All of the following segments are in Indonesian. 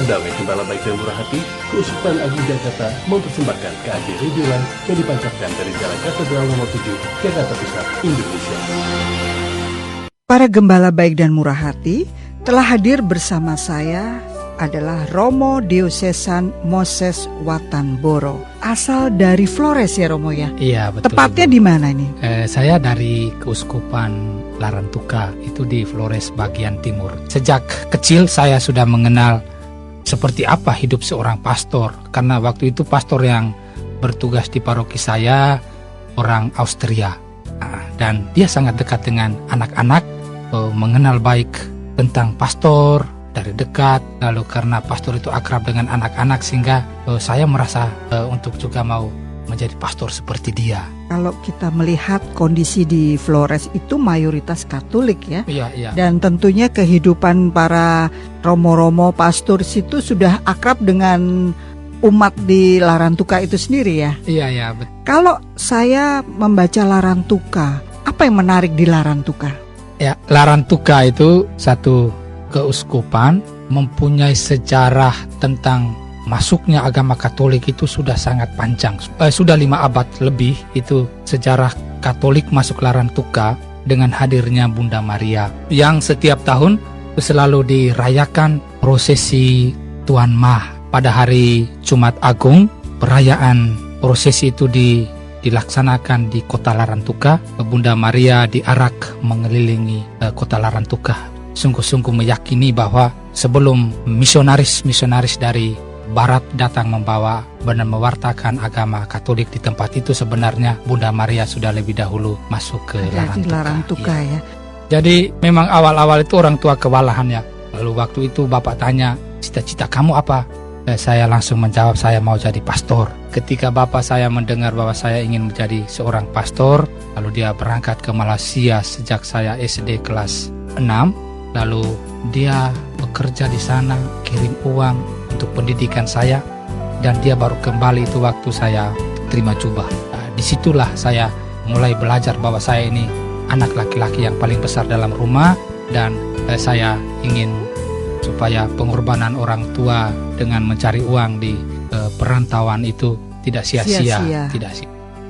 Damai Gembala Baik dan Murah Hati, Keuskupan Agung Jakarta mempersembahkan KAJ Radio Live yang dipancarkan dari Jalan Katedral nomor 7, Jakarta Pusat, Indonesia. Para Gembala Baik dan Murah Hati, telah hadir bersama saya adalah Romo Diocesan Moses Watanboro, asal dari Flores ya Romo ya? Iya betul. Tepatnya di mana nih? Saya dari Keuskupan Larantuka, itu di Flores bagian timur. Sejak kecil saya sudah mengenal seperti apa hidup seorang pastor, karena waktu itu pastor yang bertugas di paroki saya orang Austria, dan dia sangat dekat dengan anak-anak, mengenal baik tentang pastor dari dekat. Lalu karena pastor itu akrab dengan anak-anak, sehingga saya merasa untuk juga mau menjadi pastor seperti dia. Kalau kita melihat kondisi di Flores itu mayoritas Katolik ya. Iya. Dan tentunya kehidupan para romo-romo pastor situ sudah akrab dengan umat di Larantuka itu sendiri ya. Iya betul. Kalau saya membaca Larantuka, apa yang menarik di Larantuka? Ya, Larantuka itu satu keuskupan mempunyai sejarah tentang masuknya agama Katolik itu sudah sangat panjang. Sudah 5 abad lebih itu sejarah Katolik masuk Larantuka dengan hadirnya Bunda Maria, yang setiap tahun selalu dirayakan prosesi Tuan Mah. Pada hari Jumat Agung, perayaan prosesi itu dilaksanakan di kota Larantuka. Bunda Maria diarak mengelilingi kota Larantuka. Sungguh-sungguh meyakini bahwa sebelum misionaris dari Barat datang membawa dan mewartakan agama Katolik di tempat itu, sebenarnya Bunda Maria sudah lebih dahulu masuk ke Larantuka ya. Jadi memang awal-awal itu orang tua kewalahan ya. Lalu waktu itu bapak tanya, cita-cita kamu apa? Saya langsung menjawab, saya mau jadi pastor. Ketika bapak saya mendengar bahwa saya ingin menjadi seorang pastor, lalu dia berangkat ke Malaysia sejak saya SD kelas 6. Lalu dia bekerja di sana, kirim uang untuk pendidikan saya, dan dia baru kembali itu waktu saya terima jubah. Disitulah saya mulai belajar bahwa saya ini anak laki-laki yang paling besar dalam rumah, dan saya ingin supaya pengorbanan orang tua dengan mencari uang di perantauan itu tidak sia-sia.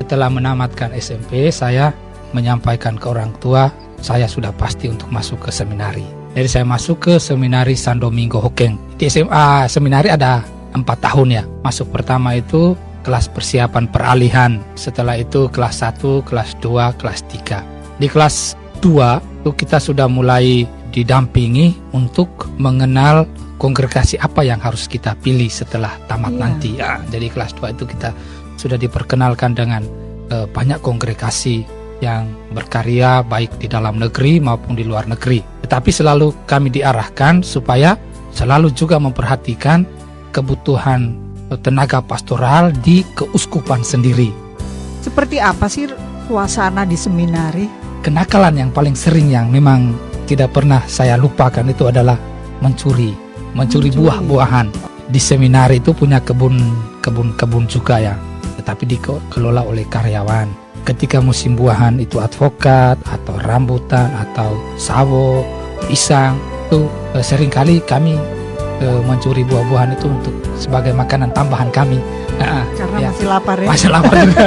Setelah menamatkan SMP, saya menyampaikan ke orang tua, saya sudah pasti untuk masuk ke seminari. Jadi saya masuk ke seminari San Domingo Hokeng. Di SMA seminari ada 4 tahun ya. Masuk pertama itu kelas persiapan peralihan. Setelah itu kelas 1, kelas 2, kelas 3. Di kelas 2 itu kita sudah mulai didampingi untuk mengenal kongregasi apa yang harus kita pilih setelah tamat nanti. Ya, jadi kelas 2 itu kita sudah diperkenalkan dengan banyak kongregasi yang berkarya baik di dalam negeri maupun di luar negeri. Tetapi selalu kami diarahkan supaya selalu juga memperhatikan kebutuhan tenaga pastoral di keuskupan sendiri. Seperti apa sih suasana di seminari? Kenakalan yang paling sering yang memang tidak pernah saya lupakan itu adalah mencuri buah-buahan. Di seminari itu punya kebun juga ya, tetapi dikelola oleh karyawan. Ketika musim buahan itu advokat atau rambutan atau sawo, pisang, itu seringkali kami mencuri buah-buahan itu untuk sebagai makanan tambahan kami. Karena ya, masih lapar ya. Masih lapar juga.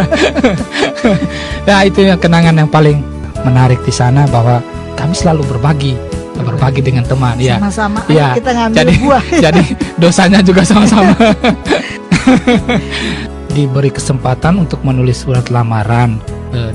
Nah, itu yang kenangan yang paling menarik di sana, bahwa kami selalu berbagi dengan teman. Sama-sama ya. Kita ngambil buah. Jadi dosanya juga sama-sama. Diberi kesempatan untuk menulis surat lamaran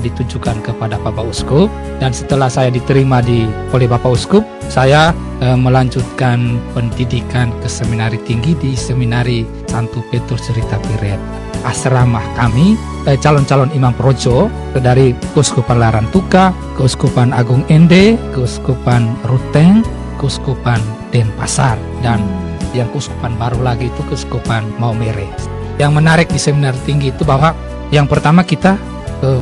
ditujukan kepada Bapak Uskup, dan setelah saya diterima oleh Bapak Uskup, saya melanjutkan pendidikan ke seminari tinggi di Seminari Santo Petrus Cerita Piret. Asrama kami calon-calon imam projo dari Keuskupan Larantuka, Keuskupan Agung Ende, Keuskupan Ruteng, Keuskupan Denpasar, dan yang keuskupan baru lagi itu Keuskupan Maumere. Yang menarik di seminari tinggi itu bahwa yang pertama kita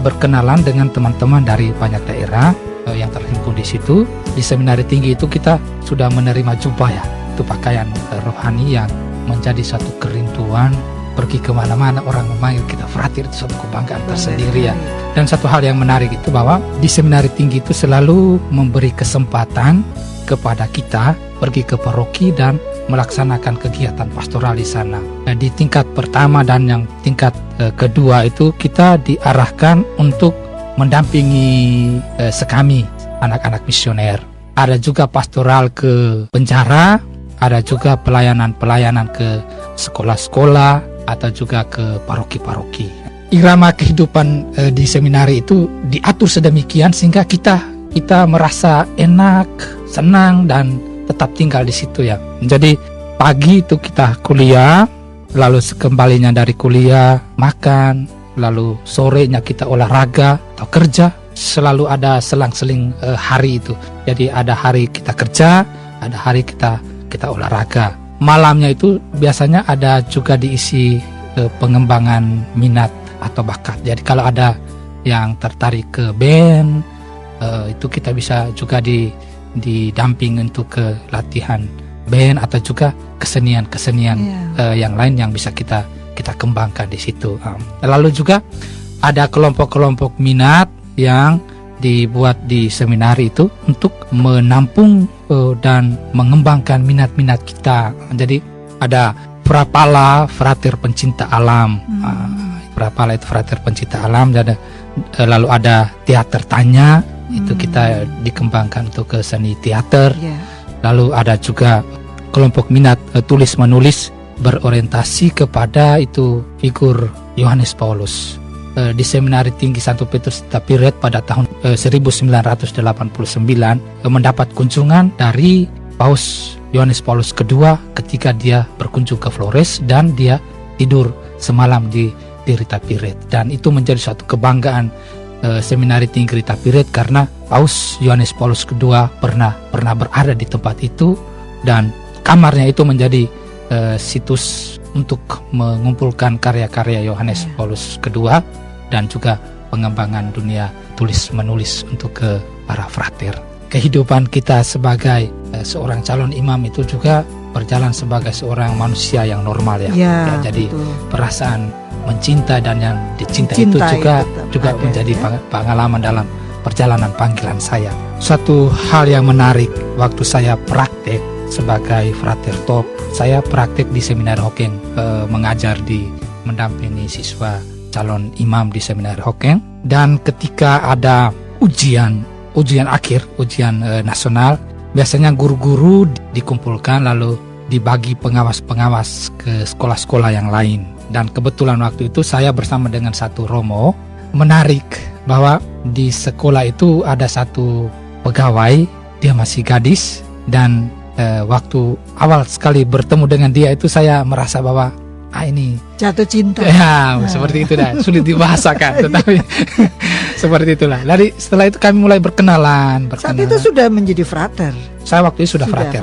berkenalan dengan teman-teman dari banyak daerah yang terhimpun di situ. Di seminari tinggi itu kita sudah menerima jubah ya, itu pakaian rohani yang menjadi satu kerinduan. Pergi kemana-mana orang memanggil kita fratir, itu suatu kebanggaan tersendiri ya. Dan satu hal yang menarik itu bahwa di seminari tinggi itu selalu memberi kesempatan kepada kita pergi ke paroki dan melaksanakan kegiatan pastoral di sana. Nah, di tingkat pertama dan yang tingkat kedua itu kita diarahkan untuk mendampingi sekami anak-anak misioner. Ada juga pastoral ke penjara, ada juga pelayanan-pelayanan ke sekolah-sekolah atau juga ke paroki-paroki. Irama kehidupan di seminari itu diatur sedemikian sehingga kita merasa enak, senang dan tetap tinggal di situ ya. Jadi pagi itu kita kuliah, lalu sekembalinya dari kuliah makan, lalu sorenya kita olahraga atau kerja. Selalu ada selang-seling hari itu. Jadi ada hari kita kerja, ada hari kita olahraga. Malamnya itu biasanya ada juga diisi pengembangan minat atau bakat. Jadi kalau ada yang tertarik ke band, itu kita bisa juga didamping untuk ke latihan band atau juga kesenian-kesenian yang lain yang bisa kita kembangkan di situ. Lalu juga ada kelompok-kelompok minat yang dibuat di seminari itu untuk menampung dan mengembangkan minat-minat kita. Jadi ada Prapala, Frater Pencinta Alam. Prapala itu Frater Pencinta Alam. Lalu ada Teater Tanya, itu kita dikembangkan untuk ke seni teater. Lalu ada juga kelompok minat tulis menulis berorientasi kepada itu figur Yohanes Paulus. Di Seminari Tinggi Santo Petrus Tapiret pada tahun 1989 mendapat kunjungan dari Paus Yohanes Paulus II ketika dia berkunjung ke Flores dan dia tidur semalam di Ritapiret, dan itu menjadi suatu kebanggaan Seminari Tinggi Ritapiret karena Paus Yohanes Paulus II pernah berada di tempat itu, dan kamarnya itu menjadi situs untuk mengumpulkan karya-karya Yohanes Paulus II dan juga pengembangan dunia tulis menulis untuk ke para frater. Kehidupan kita sebagai seorang calon imam itu juga berjalan sebagai seorang manusia yang normal ya. Jadi betul. Perasaan mencinta dan yang dicinta itu juga menjadi pengalaman dalam perjalanan panggilan saya. Suatu hal yang menarik waktu saya praktek sebagai frater top, saya praktek di Seminari Hokeng, mengajar mendampingi siswa calon imam di Seminari Hokeng, dan ketika ada ujian akhir, ujian nasional, biasanya guru-guru dikumpulkan lalu dibagi pengawas-pengawas ke sekolah-sekolah yang lain. Dan kebetulan waktu itu saya bersama dengan satu romo. Menarik bahwa di sekolah itu ada satu pegawai, dia masih gadis, dan waktu awal sekali bertemu dengan dia itu saya merasa bahwa ini jatuh cinta. Ya, seperti itu dah. Sulit dibahasakan, tetapi seperti itulah. Jadi setelah itu kami mulai berkenalan. Saat itu sudah menjadi frater. Saya waktu itu sudah frater.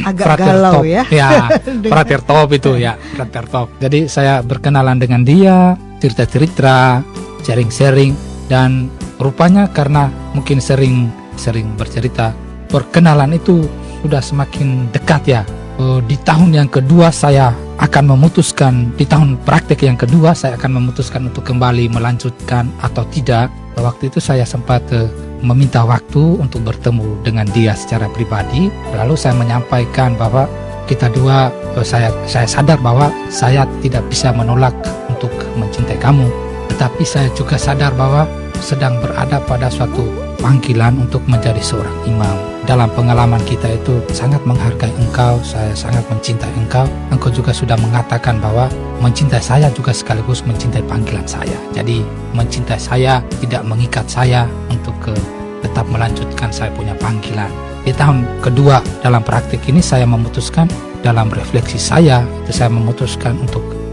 Agak frater galau top. Ya. Ya, frater top itu ya, frater top. Jadi saya berkenalan dengan dia, cerita-cerita, sharing-sharing, dan rupanya karena mungkin sering bercerita, perkenalan itu sudah semakin dekat ya. Di tahun yang kedua saya akan memutuskan, di tahun praktek yang kedua saya akan memutuskan untuk kembali melanjutkan atau tidak. Waktu itu saya sempat meminta waktu untuk bertemu dengan dia secara pribadi. Lalu saya menyampaikan bahwa kita dua, saya sadar bahwa saya tidak bisa menolak untuk mencintai kamu, tetapi saya juga sadar bahwa sedang berada pada suatu panggilan untuk menjadi seorang imam. Dalam pengalaman kita itu sangat menghargai engkau, saya sangat mencintai engkau. Engkau juga sudah mengatakan bahwa mencintai saya juga sekaligus mencintai panggilan saya. Jadi mencintai saya tidak mengikat saya untuk tetap melanjutkan saya punya panggilan. Di tahun kedua dalam praktik ini saya memutuskan, dalam refleksi saya itu saya memutuskan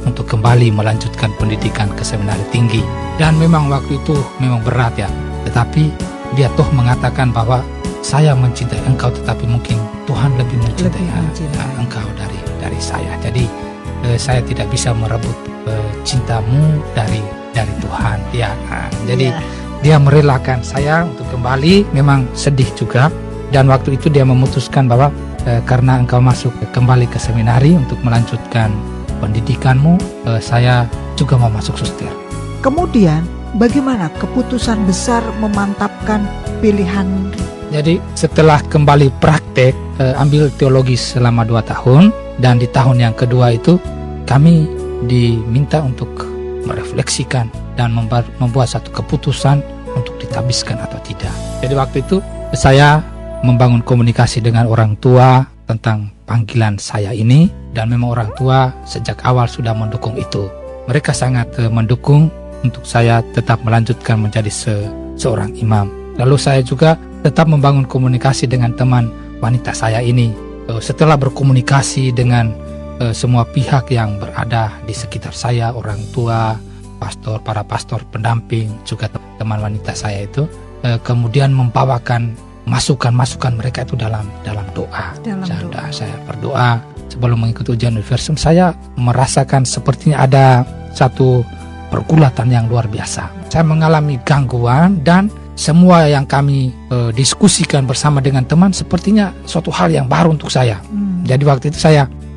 untuk kembali melanjutkan pendidikan ke seminari tinggi. Dan memang waktu itu memang berat ya, tetapi dia toh mengatakan bahwa saya mencintai engkau, tetapi mungkin Tuhan lebih mencintai engkau dari saya. Jadi saya tidak bisa merebut cintamu dari Tuhan. Ya, jadi dia merelakan saya untuk kembali. Memang sedih juga. Dan waktu itu dia memutuskan bahwa karena engkau masuk kembali ke seminari untuk melanjutkan pendidikanmu, saya juga mau masuk suster. Kemudian bagaimana keputusan besar memantapkan pilihan Jadi setelah kembali praktek, ambil teologi selama 2 tahun, dan di tahun yang kedua itu kami diminta untuk merefleksikan dan membuat satu keputusan untuk ditabiskan atau tidak. Jadi waktu itu saya membangun komunikasi dengan orang tua tentang panggilan saya ini, dan memang orang tua sejak awal sudah mendukung itu. Mereka sangat mendukung untuk saya tetap melanjutkan menjadi seorang imam. Lalu saya juga tetap membangun komunikasi dengan teman wanita saya ini. Setelah berkomunikasi dengan semua pihak yang berada di sekitar saya, orang tua, pastor, para pastor pendamping, juga teman wanita saya itu, kemudian membawakan masukan-masukan mereka itu dalam doa. Saya berdoa sebelum mengikuti ujian universum. Saya merasakan sepertinya ada satu pergulatan yang luar biasa. Saya mengalami gangguan, dan semua yang kami diskusikan bersama dengan teman sepertinya suatu hal yang baru untuk saya. Jadi waktu itu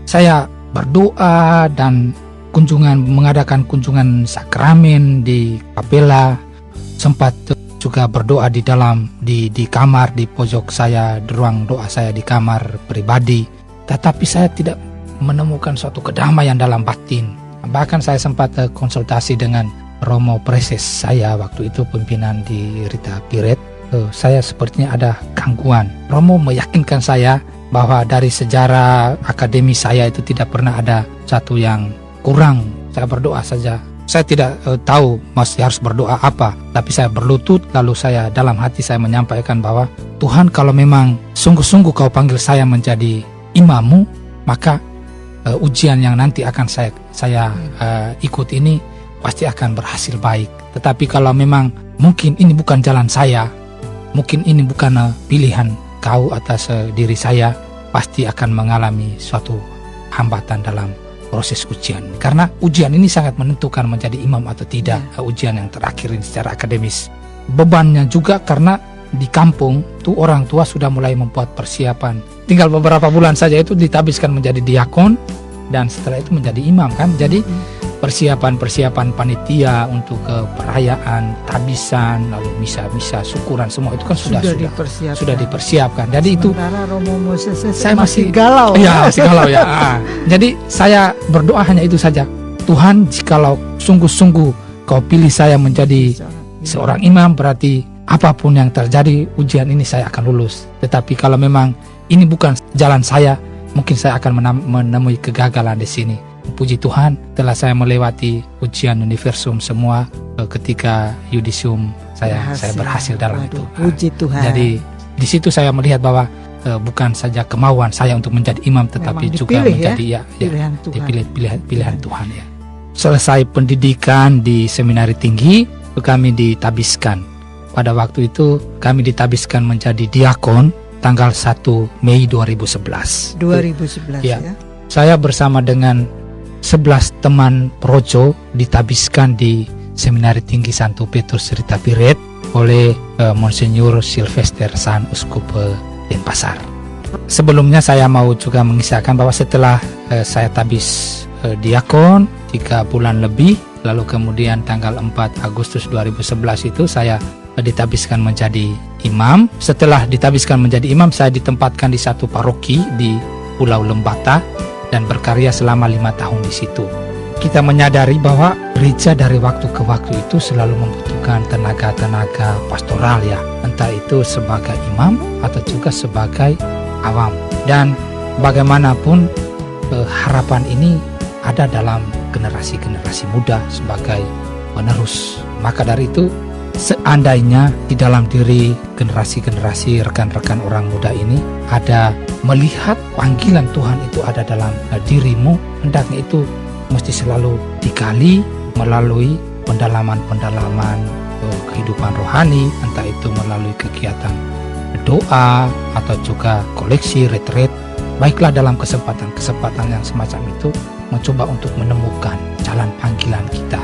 saya berdoa dan mengadakan kunjungan sakramen di kapela, sempat juga berdoa di kamar, di pojok saya, di ruang doa saya di kamar pribadi. Tetapi saya tidak menemukan suatu kedamaian dalam batin. Bahkan saya sempat konsultasi dengan Romo Preses saya waktu itu, pimpinan di Rita Piret. Saya sepertinya ada gangguan. Romo meyakinkan saya bahwa dari sejarah akademi saya itu tidak pernah ada satu yang kurang. Saya berdoa saja. Saya tidak tahu masih harus berdoa apa, tapi saya berlutut, lalu saya dalam hati saya menyampaikan bahwa Tuhan, kalau memang sungguh-sungguh kau panggil saya menjadi imammu, maka ujian yang nanti akan saya ikut ini pasti akan berhasil baik. Tetapi kalau memang mungkin ini bukan jalan saya, mungkin ini bukan pilihan kau atas diri saya, pasti akan mengalami suatu hambatan dalam proses ujian. Karena ujian ini sangat menentukan menjadi imam atau tidak. Ujian yang terakhir ini secara akademis. Bebannya juga karena di kampung tuh orang tua sudah mulai membuat persiapan. Tinggal beberapa bulan saja itu ditabiskan menjadi diakon, dan setelah itu menjadi imam kan. Jadi persiapan panitia untuk perayaan, tabisan, lalu misa-misa, syukuran, semua itu kan sudah dipersiapkan. Jadi itu Romo Moses saya masih galau. Ya, masih galau ya. Jadi saya berdoa hanya itu saja. Tuhan, jikalau sungguh-sungguh kau pilih saya menjadi seorang imam, berarti apapun yang terjadi ujian ini saya akan lulus. Tetapi kalau memang ini bukan jalan saya, mungkin saya akan menemui kegagalan di sini. Puji Tuhan, telah saya melewati ujian universum semua. Ketika yudisium saya berhasil dalam itu. Puji Tuhan. Jadi di situ saya melihat bahwa bukan saja kemauan saya untuk menjadi imam, tetapi juga menjadi pilihan Tuhan ya. Selesai pendidikan di seminari tinggi, kami ditabiskan. Pada waktu itu kami ditabiskan menjadi diakon tanggal 1 Mei 2011. 2011 ya. Saya bersama dengan 11 teman projo ditabiskan di Seminari Tinggi Santo Petrus Rita Piret oleh Monsinyur Sylvester San, Uskup Denpasar. Sebelumnya saya mau juga mengisahkan bahwa setelah saya tabis diakon 3 bulan lebih, lalu kemudian tanggal 4 Agustus 2011 itu saya ditabiskan menjadi imam. Setelah ditabiskan menjadi imam, saya ditempatkan di satu paroki di Pulau Lembata dan berkarya selama 5 tahun di situ. Kita menyadari bahwa gereja dari waktu ke waktu itu selalu membutuhkan tenaga-tenaga pastoral ya, entah itu sebagai imam atau juga sebagai awam. Dan bagaimanapun harapan ini ada dalam generasi-generasi muda sebagai penerus. Maka dari itu, seandainya di dalam diri generasi-generasi rekan-rekan orang muda ini ada melihat panggilan Tuhan itu ada dalam dirimu, hendaknya itu mesti selalu digali melalui pendalaman-pendalaman kehidupan rohani, entah itu melalui kegiatan doa atau juga koleksi retreat. Baiklah dalam kesempatan-kesempatan yang semacam itu mencoba untuk menemukan jalan panggilan kita.